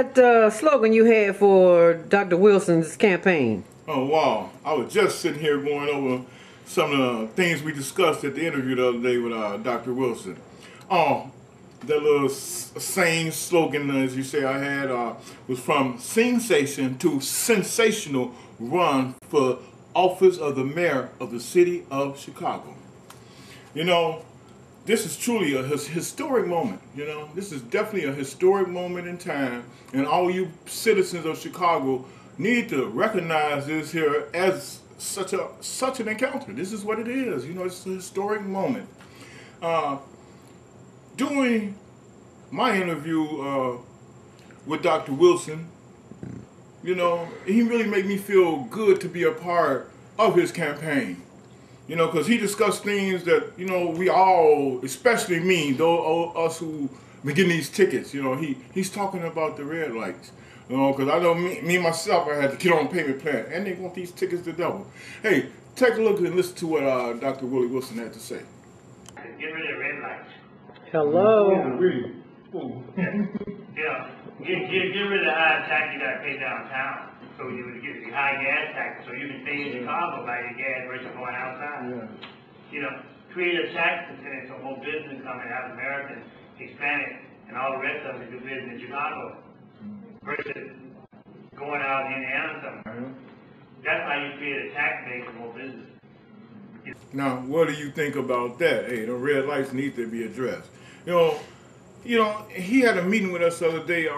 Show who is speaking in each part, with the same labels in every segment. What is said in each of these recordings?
Speaker 1: that slogan you had for Dr. Wilson's campaign?
Speaker 2: Oh, wow. I was just sitting here going over some of the things we discussed at the interview the other day with Dr. Wilson. That little same slogan, as you say, I had was from sensation to sensational run for office of the mayor of the city of Chicago. You know, this is truly a historic moment. You know, this is definitely a historic moment in time, and all you citizens of Chicago need to recognize this here as such an encounter. This is what it is. You know, it's a historic moment. During my interview with Dr. Wilson, you know, he really made me feel good to be a part of his campaign. You know, because he discussed things that, you know, we all, especially me, though us who been getting these tickets, you know, he's talking about the red lights. You know, because I know me myself, I had to get on payment plan, and they want these tickets to double. Hey, take a look and listen to what Dr. Willie Wilson had to say.
Speaker 3: Get rid of red lights.
Speaker 1: Hello.
Speaker 3: Yeah. Get rid of the high tax you got to pay downtown. So you would get the high gas tax, so you can stay in Chicago by your gas versus going outside. Yeah. You know, create a tax incentive so more business coming out, American, Hispanic, and all the rest of them do business in Chicago versus going out in Indiana or something. That's how you create a tax base for more business.
Speaker 2: Now, what do you think about that? Hey, the red lights need to be addressed. You know, he had a meeting with us the other day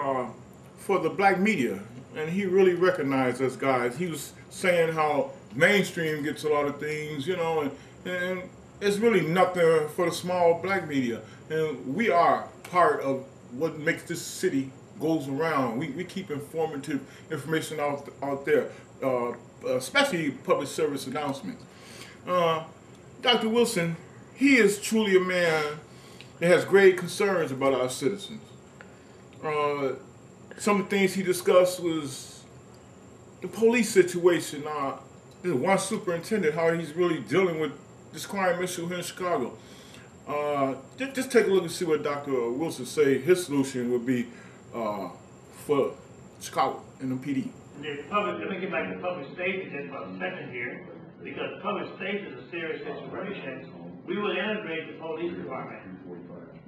Speaker 2: for the black media, and he really recognized us guys. He was saying how mainstream gets a lot of things, you know, and it's really nothing for the small black media. And we are part of what makes this city goes around. We keep informative information out there, especially public service announcements. Dr. Wilson, he is truly a man that has great concerns about our citizens. Some of the things he discussed was the police situation. There's one superintendent, how he's really dealing with this crime issue here in Chicago. Just take a look and see what Dr. Wilson say his solution would be for Chicago and the PD.
Speaker 3: Let me get back to public safety just for a second here, because public safety is a serious situation. We will integrate the police department,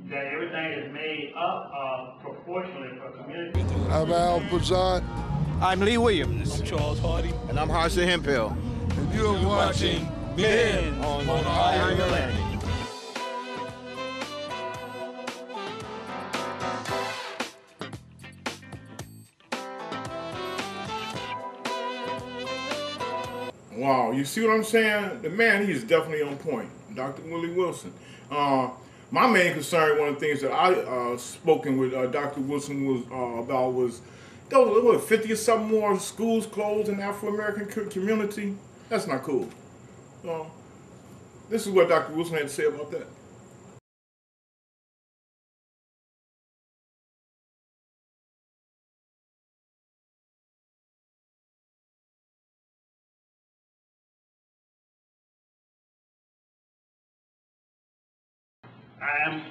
Speaker 3: that everything is made up proportionally for community.
Speaker 4: I'm Al Bazant.
Speaker 5: I'm Lee Williams.
Speaker 6: I'm Charles Hardy.
Speaker 5: And I'm Harsha Hemphill.
Speaker 4: And you're watching
Speaker 6: Men on Iron Landing.
Speaker 2: Wow, you see what I'm saying? The man, he's definitely on point. Dr. Willie Wilson. My main concern, one of the things that I spoken with Dr. Wilson was about was, there was 50 or something more schools closed in the Afro-American community. That's not cool. This is what Dr. Wilson had to say about that.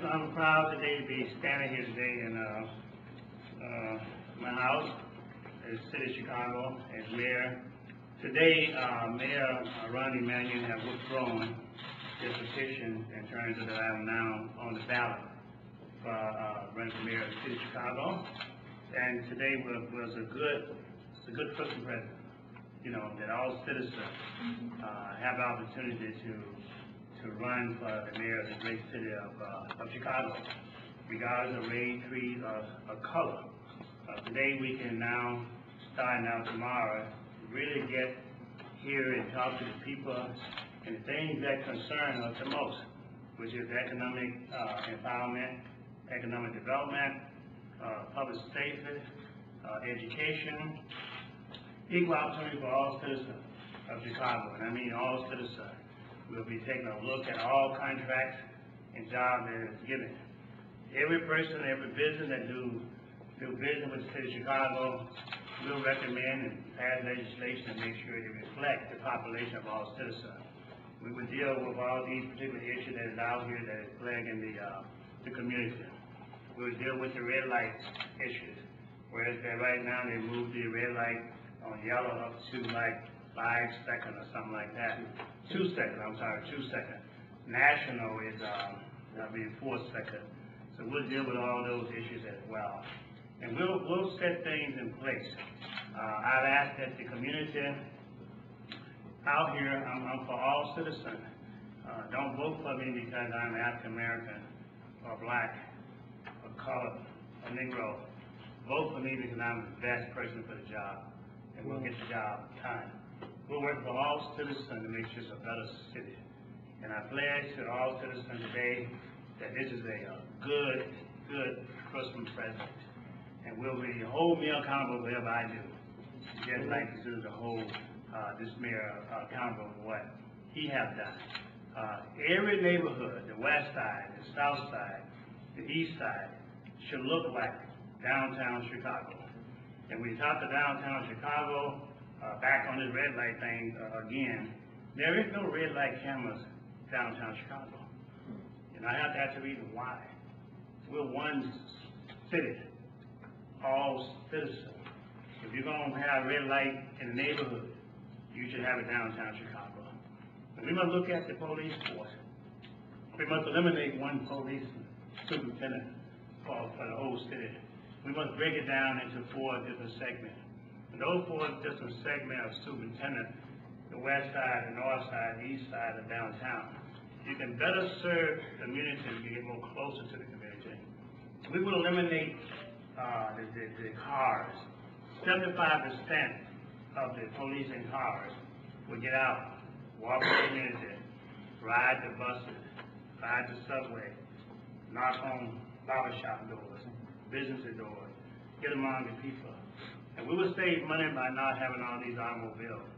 Speaker 3: I'm proud today to be standing here today in my house as City of Chicago as mayor. Today, Mayor Ron Emanuel has withdrawn his petition in terms of that I'm now on the ballot for running for mayor of the City of Chicago. And today was a good Christmas present, you know, that all citizens have the opportunity to run for the mayor of the great city of Chicago, regardless of race, creed, or color. Today we can now, starting out tomorrow, really get here and talk to the people and the things that concern us the most, which is economic empowerment, economic development, public safety, education, equal opportunity for all citizens of Chicago, and I mean all citizens. We'll be taking a look at all contracts and jobs that is given. Every person, every business that do business with the city of Chicago will recommend and pass legislation to make sure it reflects the population of all citizens. We will deal with all these particular issues that is out here that is plaguing the community. We'll deal with the red light issues. Whereas that right now, they moved the red light on yellow up to like 5 seconds or something like that. 2 seconds, I'm sorry, 2 seconds. National is, that'll be 4 seconds. So we'll deal with all those issues as well. And we'll set things in place. I've asked that the community out here, I'm for all citizens. Don't vote for me because I'm African American or black or colored or Negro. Vote for me because I'm the best person for the job, and we'll get the job done. We'll work for all citizens to make sure it's a better city. And I pledge to all citizens today that this is a good Christmas present. And will be hold me accountable whatever I do. Just like to hold this mayor accountable for what he has done. Every neighborhood, the west side, the south side, the east side, should look like downtown Chicago. And we talk to downtown Chicago, back on this red light thing again, there is no red light cameras downtown Chicago. And I have to ask the reason why. We're one city, all citizens. If you're going to have red light in the neighborhood, you should have it downtown Chicago. And we must look at the police force. We must eliminate one police superintendent for the whole city. We must break it down into 4 different segments. And those 4 different segments of superintendent, the west side, the north side, the east side of downtown, you can better serve the community and get more closer to the community. We will eliminate the cars. 75% of the police in cars will get out, walk the community, ride the buses, ride the subway, knock on barbershop doors, businesses doors, get among the people. And we will save money by not having all these automobiles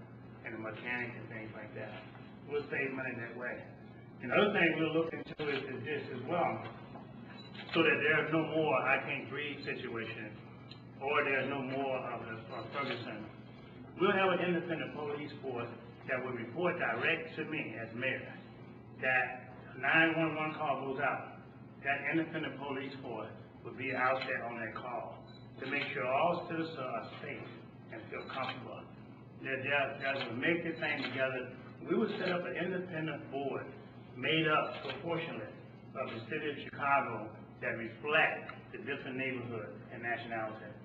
Speaker 3: and the mechanics and things like that. We'll save money that way. And the other thing we'll look into is this as well, so that there's no more I can't breathe situation, or there's no more of the Ferguson. We'll have an independent police force that will report direct to me as mayor. That 911 call goes out. That independent police force will be out there on that call to make sure all citizens are safe and feel comfortable. That will make this thing together. We will set up an independent board made up proportionally of the city of Chicago that reflect the different neighborhoods and nationalities.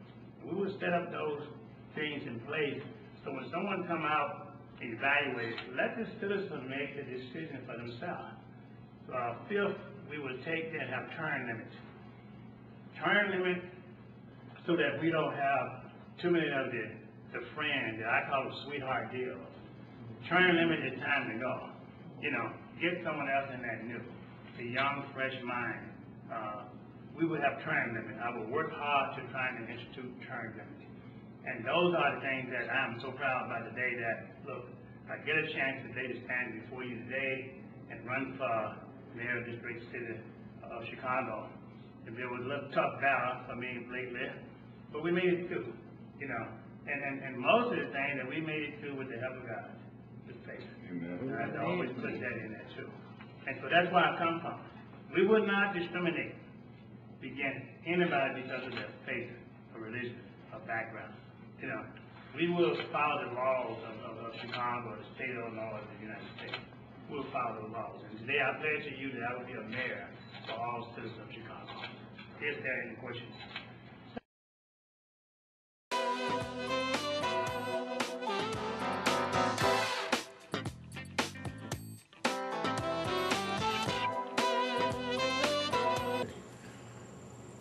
Speaker 3: We will set up those things in place so when someone come out and evaluate, let the citizens make the decision for themselves. Fifth, we will take and have turn limits. Turn limit so that we don't have too many of the friends that I call them sweetheart deals. Turn limit is time to go. You know, get someone else in that new, the young, fresh mind. We will have turn limit. I will work hard to try and institute turn limit. And those are the things that I'm so proud about today that, look, I get a chance today to stand before you today and run for mayor of this great city of Chicago. And it was a little tough battle for me lately, but we made it through, you know. And most of the things that we made it through with the help of God, with faith. And I always put that in there too. And so that's where I come from. We would not discriminate against anybody because of their faith or religion or background. You know, we will follow the laws of Chicago, the state of Illinois, the United States. We'll follow the laws. And today I pledge to you that I will be a mayor for all citizens of Chicago. Is there any questions?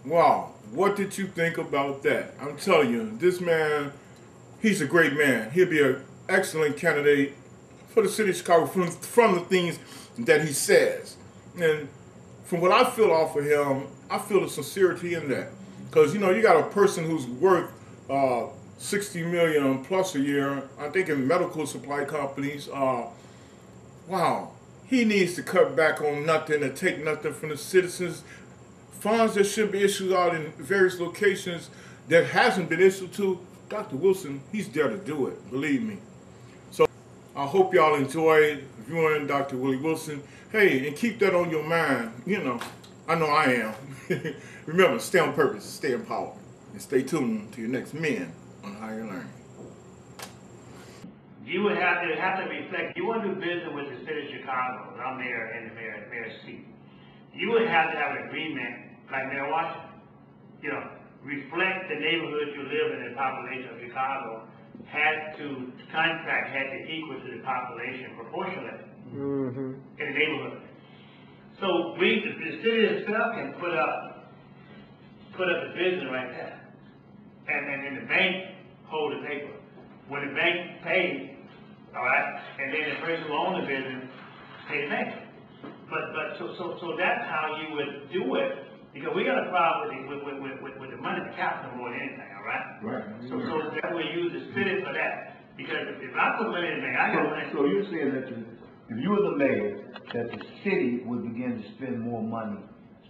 Speaker 2: Wow, what did you think about that? I'm telling you, this man, he's a great man. He'll be an excellent candidate for the city of Chicago from the things that he says. And from what I feel off of him, I feel the sincerity in that. Because, you know, you got a person who's worth $60 million plus a year, I think in medical supply companies. Wow, he needs to cut back on nothing and take nothing from the citizens. Funds that should be issued out in various locations that hasn't been issued to, Dr. Wilson, he's there to do it, believe me. So I hope y'all enjoyed viewing Dr. Willie Wilson. Hey, and keep that on your mind. You know, I know I am. Remember, stay on purpose, stay in power. And stay tuned to your next Men on Higher Learning.
Speaker 3: You would have to reflect, you want to do business with the city of Chicago, and I'm there in the mayor's seat. You would have to have an agreement, like Mayor Washington, you know, reflect the neighborhood you live in, the population of Chicago, contract had to equal to the population proportionally in the neighborhood. So the city itself can put up the business right there. And then the bank hold the paper. When the bank pays, all right, and then the person who owns the business pay the bank. But so that's how you would do it, because we got a problem with the money, the capital more than anything, all right?
Speaker 7: Right.
Speaker 3: So that's where you use the city for that. Because if I put money in the bank, I got money.
Speaker 7: So you're saying that if you were the mayor, that the city would begin to spend more money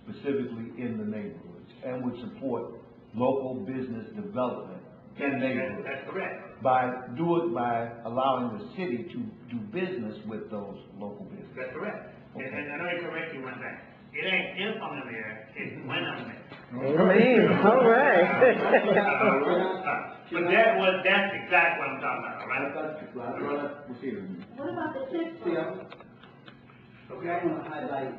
Speaker 7: specifically in the neighborhoods and would support local business development in neighborhoods.
Speaker 3: That's correct.
Speaker 7: By allowing the city to do business with those local businesses.
Speaker 3: That's correct.
Speaker 7: Okay.
Speaker 3: And I know you correct you one thing. It ain't if I'm the mayor, it's when I'm the mayor.
Speaker 1: Amen. All right.
Speaker 3: But that's exactly what I'm talking about, all right?
Speaker 8: What about the tip? Okay, I want to highlight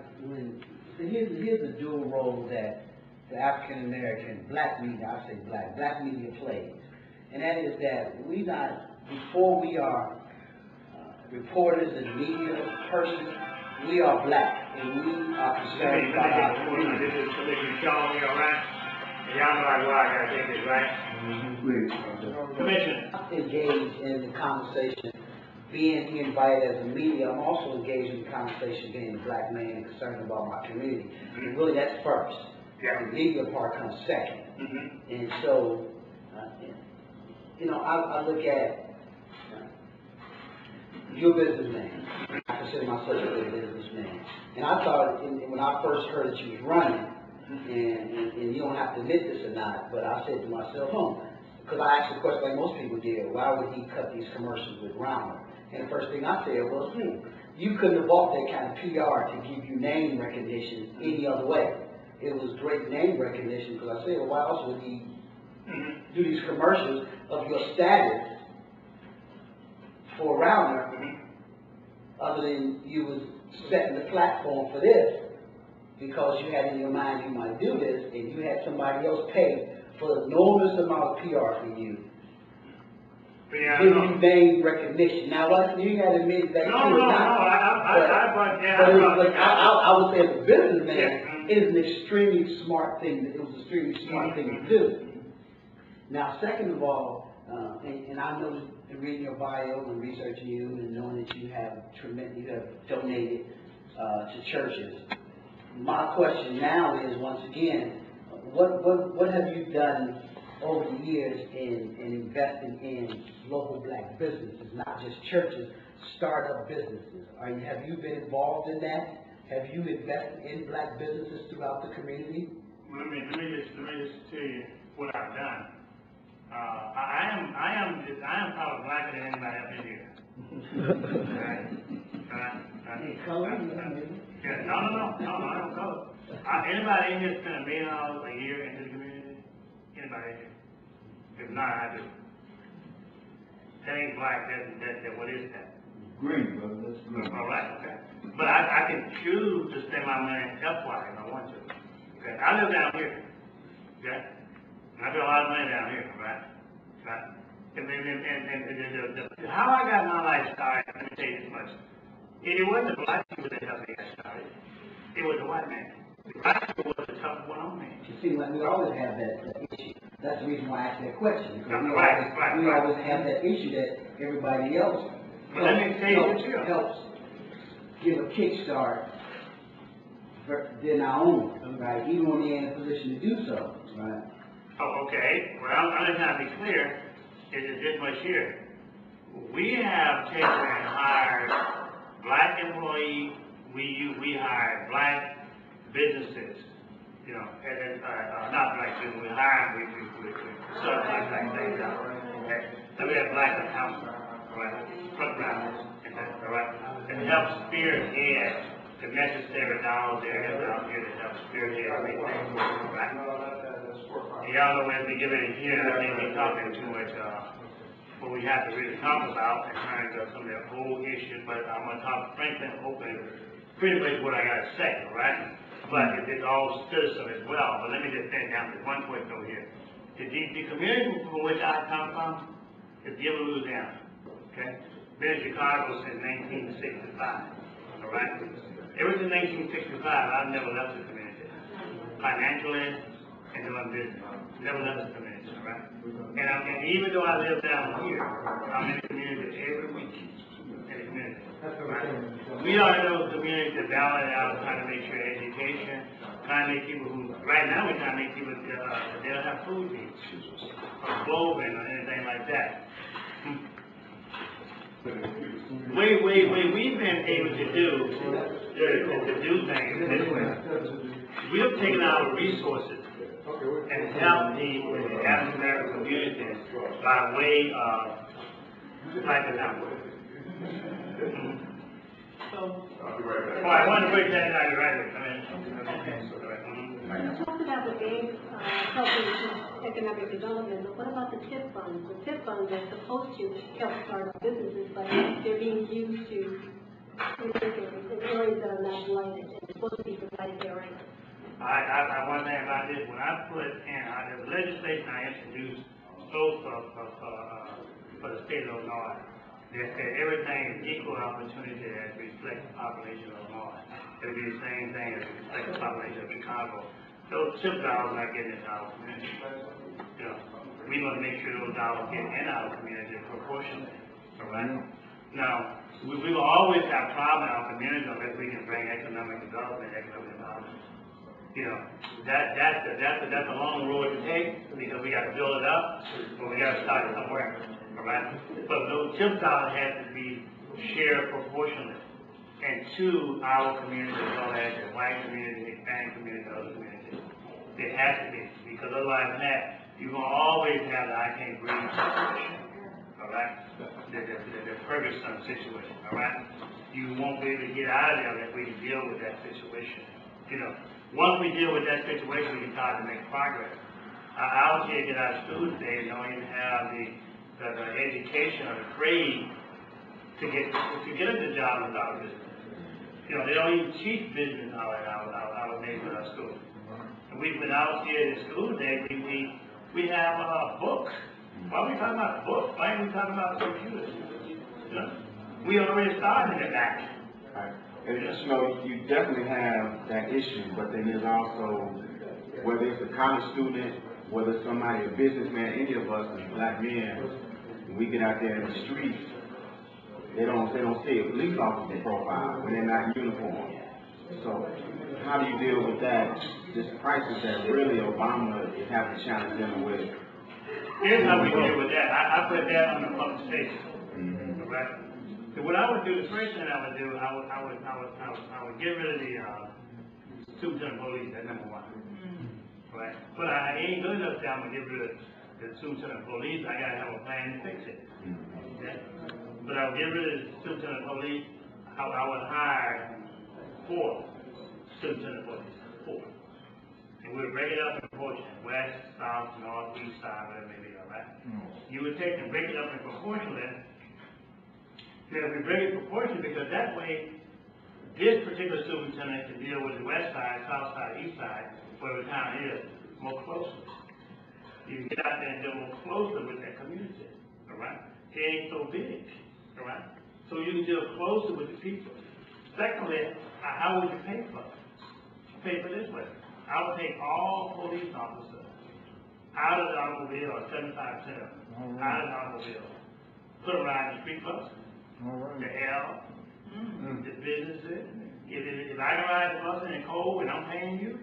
Speaker 8: so here's the dual role that the African American, black media, I say black media plays. And that is that before we are reporters and media persons, we are black and we are concerned about our community.
Speaker 3: This is Sean here, all right? And y'all know why I gotta take this, right? Commissioner.
Speaker 8: Engaged in the conversation, being invited as a media, I'm also engaged in the conversation being a black man concerned about my community. And really that's first.
Speaker 3: Yeah.
Speaker 8: The media part comes second. And so, I look at you're a businessman. I consider myself a businessman. And I thought when I first heard that you was running, and you don't have to admit this or not, but I said to myself, because I asked the question like most people did, why would he cut these commercials with Rauner? And the first thing I said was, you couldn't have bought that kind of PR to give you name recognition any other way. It was great name recognition because I said, well, why else would he do these commercials of your status for Rauner, other than you was setting the platform for this, because you had in your mind you might do this, and you had somebody else pay for an enormous amount of PR for you.
Speaker 3: Yeah,
Speaker 8: Give you name recognition. Now, what you got to admit that
Speaker 3: I
Speaker 8: would say as a businessman, it is an extremely smart thing. It was an extremely smart thing to do. Now, second of all, and I know in reading your bio and researching you and knowing that you have donated to churches. My question now is, once again, what have you done over the years in investing in local black businesses, not just churches, startup businesses? Have you been involved in that? Have you invested in black businesses throughout the community?
Speaker 3: Let me just tell you what I've done. I am probably blacker than anybody up in here. No, I don't color. Anybody in here spend $1 million a year into the community? Anybody in here? If not, I do. That ain't black, that what is that?
Speaker 7: Green, brother, that's green.
Speaker 3: All right, okay. But I can choose to spend my money elsewhere if I want to. Okay, I live down here. Okay? I do a lot of money down here, right? And how I got my life started, let me tell you this much. It wasn't the black people that helped me get started. It was the white man. The black people was the tough one on me.
Speaker 8: You see, like we always have that issue. That's the reason why I asked that question. Because
Speaker 3: Right.
Speaker 8: We always have that issue that everybody else
Speaker 3: But let me tell you the truth.
Speaker 8: helps give a kickstart than our own, right? Even when they're in a position to do so, right?
Speaker 3: Oh, okay. Well, I'm just trying to be clear. It is this much here. We have taken and hired black employees. We hired black businesses. You know, not black business. We hired we black things out. Okay. So we have black accountants, right? Truck drivers, all right. And help spearhead the necessary dollars there out here to help spearhead everything, right? And y'all know as we get ready here, I think we're talking too much, what we have to really talk about in terms of some of the old issues, but I'm gonna talk frankly and open, pretty much what I gotta say, all right? But it's all citizen as well, but let me just finish down this one point over here. The community from which I come from is Gillett, Louisiana, okay? Been in Chicago since 1965, all right? Ever since 1965, I've never left the community, financially and doing business. Never left the community, all right? And even though I live down here, I'm in the community every week, in the community, right? We are in those communities that balance out, trying to make sure education, trying to make people who, right now we're trying to make people, they'll have food needs, or clothing, or anything like that. We've been able to do things this way. We have taken our resources and helped the African American communities by way of, like example. Oh, I want to break that down right away.
Speaker 9: You talked about the banks helping economic development, but what about the TIP funds? The TIP funds are supposed to help start businesses, but they're being used to in areas that are not blighted, and it's supposed to be provided there, right?
Speaker 3: I one thing about this, when I put in, the legislation I introduced, for the state of Illinois, they said everything is equal opportunity as reflects the population of Illinois. It'll be the same thing as reflects the population of Chicago. Those TIP dollars not getting into our community. You know, we want to make sure those dollars get in our community proportionally. All right? Now, we will always have problems in our community unless we can bring economic development. You know, that's a long road to take because we got to build it up, but we got to start it somewhere. All right? But those TIP dollars have to be shared proportionally and to our community as well as the white community, the Hispanic community, and other communities. It has to be, because otherwise you're going to always have the I can't breathe situation. All right? The Ferguson situation. All right? You won't be able to get out of there unless we can deal with that situation. You know, once we deal with that situation, we can start to make progress. Our kids get out of school today and don't even have the education or the trade to get a job in our business. You know, they don't even teach business out in our neighborhood school. And we've been out here in school today, we have books. Why are we talking about books? Why are we talking about computers? You know? We already started in that.
Speaker 10: Right. And you know, you definitely have that issue, but then there's also, whether it's a college student, whether it's somebody, a businessman, any of us as black men, when we get out there in the streets, they don't see a police officer profile when they're not in uniform. So how do you deal with that? This crisis that really Obama is having to challenge them with.
Speaker 3: Here's how we deal with that. I put that on the public station. Mm-hmm. Right? So what I would do, the first thing I would do, I would get rid of the superintendent police. That's number one. Mm-hmm. Right? But I ain't good enough that I'm gonna get rid of the superintendent police. I gotta have a plan to fix it. Mm-hmm. Okay? But I would get rid of the superintendent police. I would hire 4 superintendent police. 4. And we'd break it up in proportion, west, south, north, east side, whatever it may be, all right? Mm-hmm. You would take and break it up in proportion then. Then we break it in proportion because that way, this particular superintendent can deal with the west side, south side, east side, whatever the town is, more closely. You can get out there and deal more closely with that community, all right? It ain't so big, all right? So you can deal closer with the people. Secondly, how would you pay for it? Pay for this way. I would take all police officers out of the automobile, or 75% of them, out of the automobile, put them around the street bus, the L, the businesses. If I can ride the bus in the cold and I'm paying you,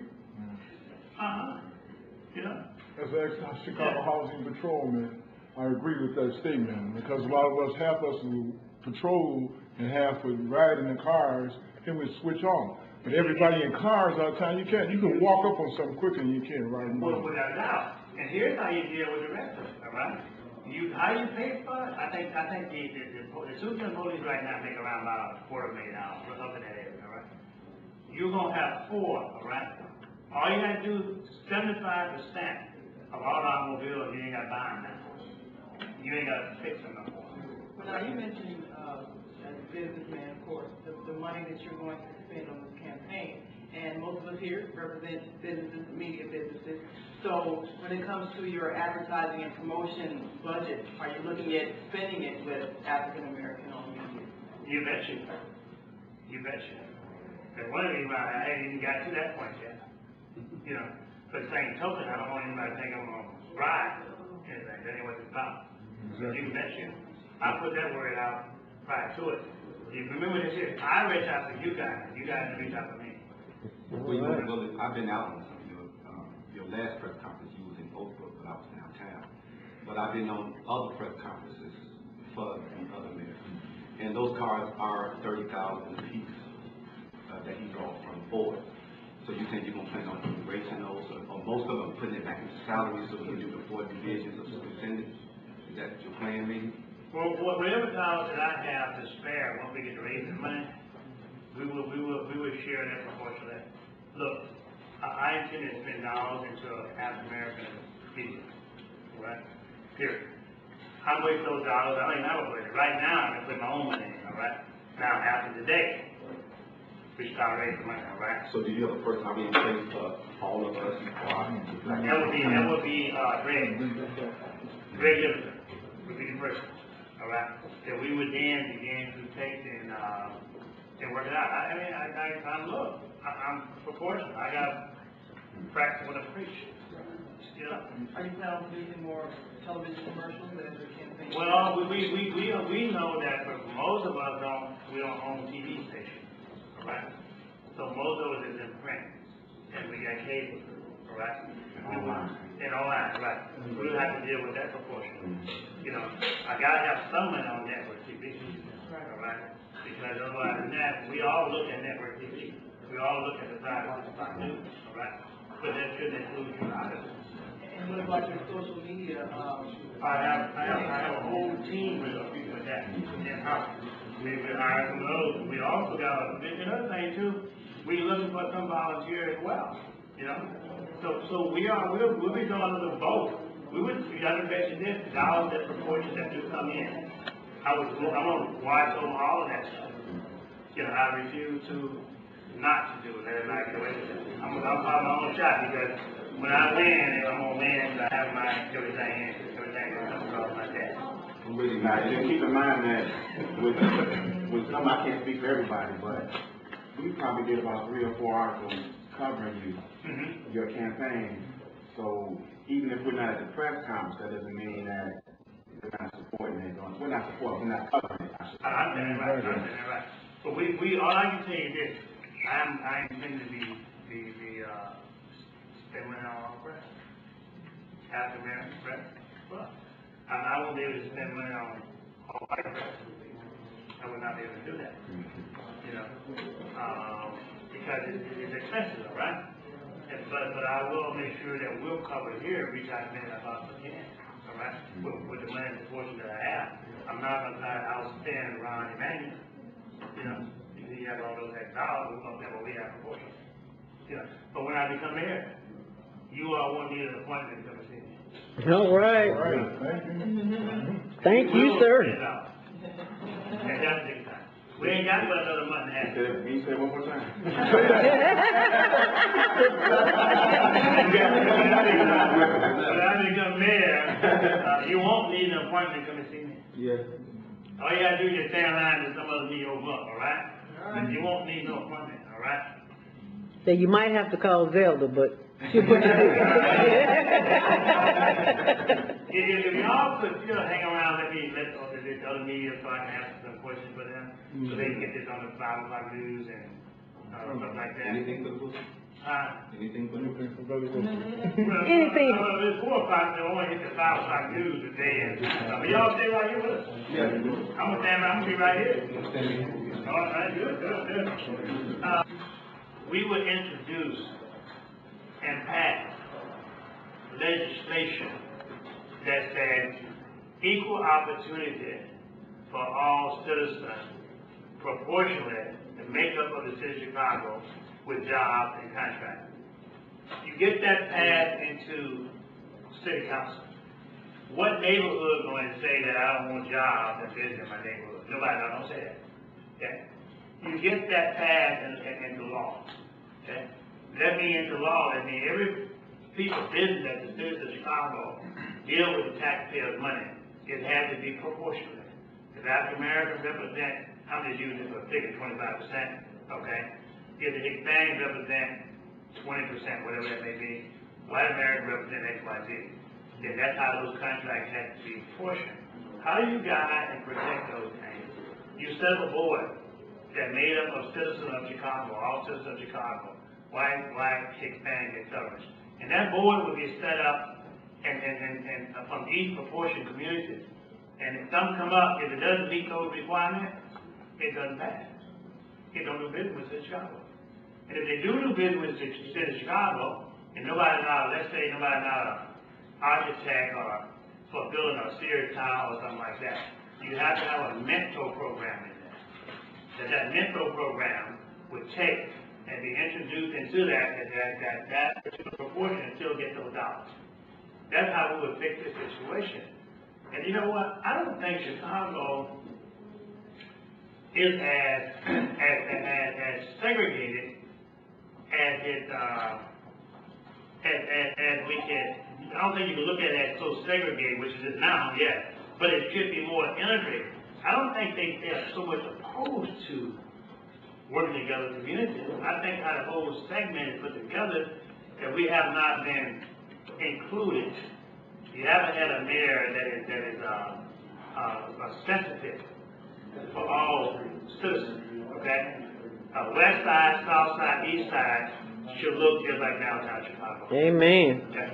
Speaker 3: you know.
Speaker 11: As an Chicago Housing Patrolman, I agree with that statement because a lot of us, half us will patrol and half would ride in the cars, then we switch on. But everybody in cars all the time, you can walk up on something quicker than you can right now.
Speaker 3: Well, without a doubt. And here's how you deal with the rest of it, all right? How you pay for it? I think the superintendent police right now make around about $250,000 up in that area, all right? You're gonna have 4, all right? All you gotta do, 75% of all automobiles, you ain't got to buy them now. You ain't got to fix them no more.
Speaker 12: Well, now, you mentioned, as a businessman, of course, the money that you're going to spend on this campaign. And most of us here represent businesses, media businesses. So when it comes to your advertising and promotion budget, are you looking at spending it with African American owned media?
Speaker 3: You betcha. You betcha. And one of the reasons I ain't even got to that point yet. You know, for the same token, I don't want anybody to think I'm going to ride anything. That ain't what it's about.
Speaker 11: Exactly.
Speaker 3: You betcha. I put that word out prior to it. You remember this here. I reach out to you guys. You guys reach out to me.
Speaker 13: Well, you know, I've been out on some of your last press conference. You was in Oakbrook, but I was downtown. But I've been on other press conferences for other mayors, and those cars are $30,000 a piece that he brought from the board. So you think you're gonna plan on raising those, or most of them putting it back into salaries so we can do the 4 divisions of superintendents? Is that your plan, maybe?
Speaker 3: Well, whatever dollars that I have to spare once we get to raising money, we will share that proportionally. Look, I intend to spend dollars into African American people, right? Period. I'm wasting those dollars. I don't even have a budget. Right now, I'm gonna put my own money in, all right? Now, after today, we start raising money, all right?
Speaker 13: So do you have a person in place for all of us?
Speaker 3: That would be Greg. Greg Livingston would be the person, all right? That we would then begin to take and work it out. I'm proportional. I got practice what I preach. You know?
Speaker 12: Are you planning on using more television commercials as your campaign?
Speaker 3: Well, we know that for most of us we don't own TV stations, all right? So most of it is in print, and we got cable, all right? And online, right? We would have to deal with that proportion. You know, I gotta have some money on network TV, all right? Because otherwise than that, we all look at network TV. We all look at the side of news, all right? But that shouldn't include you either.
Speaker 12: And what about your social media?
Speaker 3: I have a whole team of people with that in-house. We hire some of those. We also got another thing too. We're looking for some volunteers as well. You know, so we'll be doing a little both. We gotta mention this dollars that proportions that do come in. I'm gonna watch over all of that stuff. You know, I refuse to not to do it. Let it not get away with it. I'm calling my own shot because when I win, I'm gonna win. I have everything comes across my desk.
Speaker 10: I'm really not. Just keep in mind that with some, I can't speak for everybody, but we probably did about 3 or 4 articles covering you, your campaign. So even if we're not at the press conference, that doesn't mean that we're not supporting it. We're not supporting. We're not covering it.
Speaker 3: I'm saying that right. But we all I can tell you this. I intend to be spend money on our press, African American press. Well, I won't be able to spend money on all white press. I would not be able to do that. You know, because it's expensive, all right? But I will make sure that we'll cover here every time I possibly can, all right? With the money proportion that I have. I'm not going to try to outspend Ron Emanuel. You know, he has all those extra dollars, we're going to get what we have proportion. You know, but when I become mayor, you all won't need an appointment to come and see me.
Speaker 1: All right. Thank you, sir.
Speaker 3: And that's the big time. We ain't got but another month and a half.
Speaker 10: Can you say it one more time?
Speaker 3: When I become mayor, you won't need an appointment to come and see me.
Speaker 13: Yes.
Speaker 3: All you gotta do is just stand in line to some other meeting over, all right? You won't need no appointment, all right?
Speaker 1: So you might have to call Zelda, but she'll put you
Speaker 3: If y'all could still hang around, let the other media so I can answer some questions for them, so they can get this on the 5 o'clock news and stuff like that.
Speaker 13: Anything for the book? Anything for the book?
Speaker 1: Anything.
Speaker 3: Well, it's 4 o'clock, so I want to hit the 5 o'clock news today, and but y'all stay right here with us.
Speaker 13: Yeah.
Speaker 3: I'm gonna be right here. All right, good. We would introduce and pass legislation that says equal opportunity for all citizens proportionally the makeup of the city of Chicago with jobs and contracts. You get that passed into city council. What neighborhood going to say that I don't want jobs and business in my neighborhood? Nobody don't say that. Okay? You get that passed into law. Okay? That means into law, that means every piece of business that the city of Chicago deal with the taxpayers' money, it has to be proportionate. If African Americans represent, I'm just using it for a figure, 25%, okay? If the Hispanics represent 20%, whatever that may be, white Americans represent X, Y, Z. Then that's how those contracts have to be proportioned. How do you guide and protect those things? You set up a board that made up of citizens of Chicago, all citizens of Chicago, white, black, Hispanic, et cetera. And that board would be set up and from each proportion communities. And if something come up, if it doesn't meet those requirements, it doesn't pass. It don't do business in Chicago. And if they do business in the city of Chicago, and nobody's not, let's say nobody's not an architect or for building a Sears Tower or something like that, you have to have a mentor program in there. That mentor program would take and be introduced into that particular proportion until get those dollars. That's how we would fix this situation. And you know what? I don't think Chicago is as segregated as it as we can. I don't think you can look at it as so segregated, which it is now, yes, but it should be more integrated. I don't think they are so much opposed to working together as communities. I think how the whole segment is put together, that we have not been included. You haven't had a mayor that is sensitive for all citizens, okay? West side, south side, east side should look just like downtown Chicago.
Speaker 1: Amen.
Speaker 3: Okay?